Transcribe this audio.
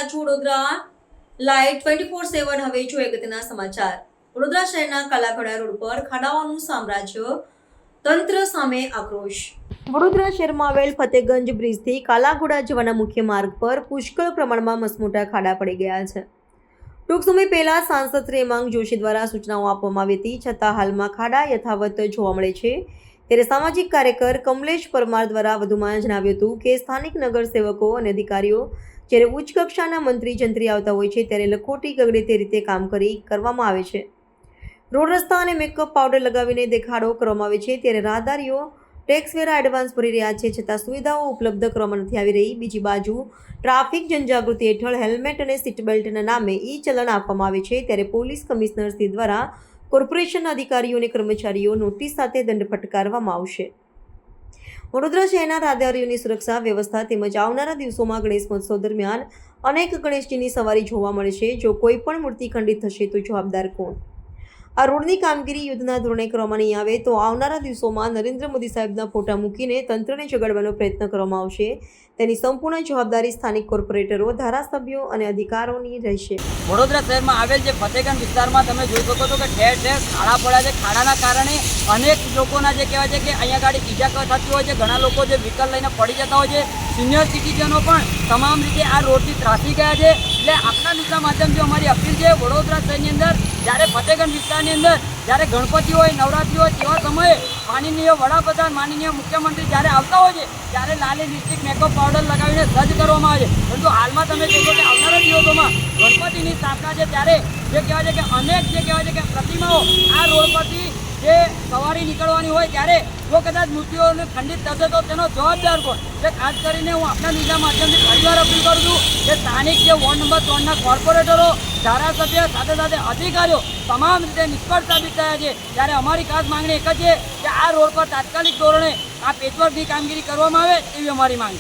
રહ્યા છો વડોદરા લાઈવ 24/7 હવે જોઈએ અગત્યના સમાચાર। વડોદરા શહેરના કાલાઘોડા રોડ પર ખાડાઓનું સામ્રાજ્ય, તંત્ર સામે આક્રોશ। વડોદરા શહેરમાં આવેલ ફતેગંજ બ્રિજથી કાલાઘોડા જવાના મુખ્ય માર્ગ પર પુષ્કળ પ્રમાણમાં મસમોટા ખાડા પડી ગયા છે। ટૂંક સમય પહેલા સાંસદ શ્રી હેમાંગ જોશી દ્વારા સૂચનાઓ આપવામાં આવી હતી, છતાં હાલમાં ખાડા યથાવત જોવા મળે છે। ત્યારે સામાજિક કાર્યકર કમલેશ પરમાર દ્વારા વધુમાં જણાવ્યું હતું કે સ્થાનિક નગરસેવકો અને અધિકારીઓ જ્યારે ઉચ્ચ કક્ષાના મંત્રી જંત્રી આવતા હોય છે ત્યારે લખોટી ગગડે તે રીતે કામ કરવામાં આવે છે। રોડ રસ્તા અને મેકઅપ પાવડર લગાવીને દેખાડો કરવામાં આવે છે, ત્યારે રાહદારીઓ ટેક્સ વેરા એડવાન્સ ભરી રહ્યા છે, છતાં સુવિધાઓ ઉપલબ્ધ કરવામાં નથી આવી રહી। બીજી બાજુ ટ્રાફિક જનજાગૃતિ હેઠળ હેલ્મેટ અને સીટ બેલ્ટના નામે ચલણ આપવામાં આવે છે, ત્યારે પોલીસ કમિશનર શ્રી દ્વારા કોર્પોરેશનના અધિકારીઓ અને કર્મચારીઓ નોટિસ સાથે દંડ ફટકારવામાં આવશે। વડોદરા શહેરના રાહદારીઓની સુરક્ષા વ્યવસ્થા તેમજ આવનારા દિવસોમાં ગણેશ મહોત્સવ દરમિયાન અનેક ગણેશજીની સવારી જોવા મળશે। જો કોઈ પણ મૂર્તિ ખંડિત થશે તો જવાબદાર કોણ? આ રોડની કામગીરી યુદ્ધના ધોરણે કરવામાં નહીં આવે તો આવનારા દિવસોમાં નરેન્દ્ર મોદી સાહેબના ફોટા મૂકીને તંત્રને જગાડવાનો પ્રયત્ન કરવામાં આવશે। તેની સંપૂર્ણ જવાબદારી સ્થાનિક કોર્પોરેટરો, ધારાસભ્યો અને અધિકારીઓની રહેશે। વડોદરા શહેરમાં આવેલ જે ફતેગંજ વિસ્તારમાં તમે જોઈ શકો છો કે ઠેર ઠેર ખાડા પડ્યા છે। ખાડાના કારણે અનેક લોકોના જે કહેવાય છે કે અહીંયા ગાડી ઈજા થતી હોય છે, ઘણા લોકો જે વ્હીકલ લઈને પડી જતા હોય છે, સિનિયર સિટીઝનો પણ તમામ રીતે આ રોડથી ત્રાસી ગયા છે। એટલે આપણા ન્યૂઝના માધ્યમથી અમારી અપીલ છે, વડોદરા શહેરની અંદર જ્યારે ફતેગંજ વિસ્તારની અંદર જ્યારે ગણપતિ હોય, નવરાત્રિ હોય તેવા સમયે માનનીય વડાપ્રધાન, માનનીય મુખ્યમંત્રી જ્યારે આવતા હોય છે ત્યારે લાલી લિપસ્ટિક, મેકઅપ પાવડર લગાવીને સજ્જ કરવામાં આવે છે। પરંતુ હાલમાં તમે જોશો કે આવનારા દિવસોમાં ગણપતિની સ્થાપના છે ત્યારે જે કહેવાય છે કે અનેક જે કહેવાય છે કે પ્રતિમાઓ આ રોડ પરથી જે સવારી નીકળવાની હોય ત્યારે જો કદાચ મૂર્તિઓને ખંડિત થશે તો તેનો જવાબદાર કોણ? એટલે ખાસ કરીને હું આપણા ન્યૂઝના માધ્યમથી ફરીવાર અપીલ કરું છું કે સ્થાનિક જે વોર્ડ નંબર 3ના કોર્પોરેટરો, ધારાસભ્ય સાથે સાથે અધિકારીઓ તમામ રીતે નિષ્ફળ સાબિત થયા છે। ત્યારે અમારી ખાસ માંગણી એક જ છે કે આ રોડ પર તાત્કાલિક ધોરણે આ પેચવર્કની કામગીરી કરવામાં આવે એવી અમારી માંગ છે।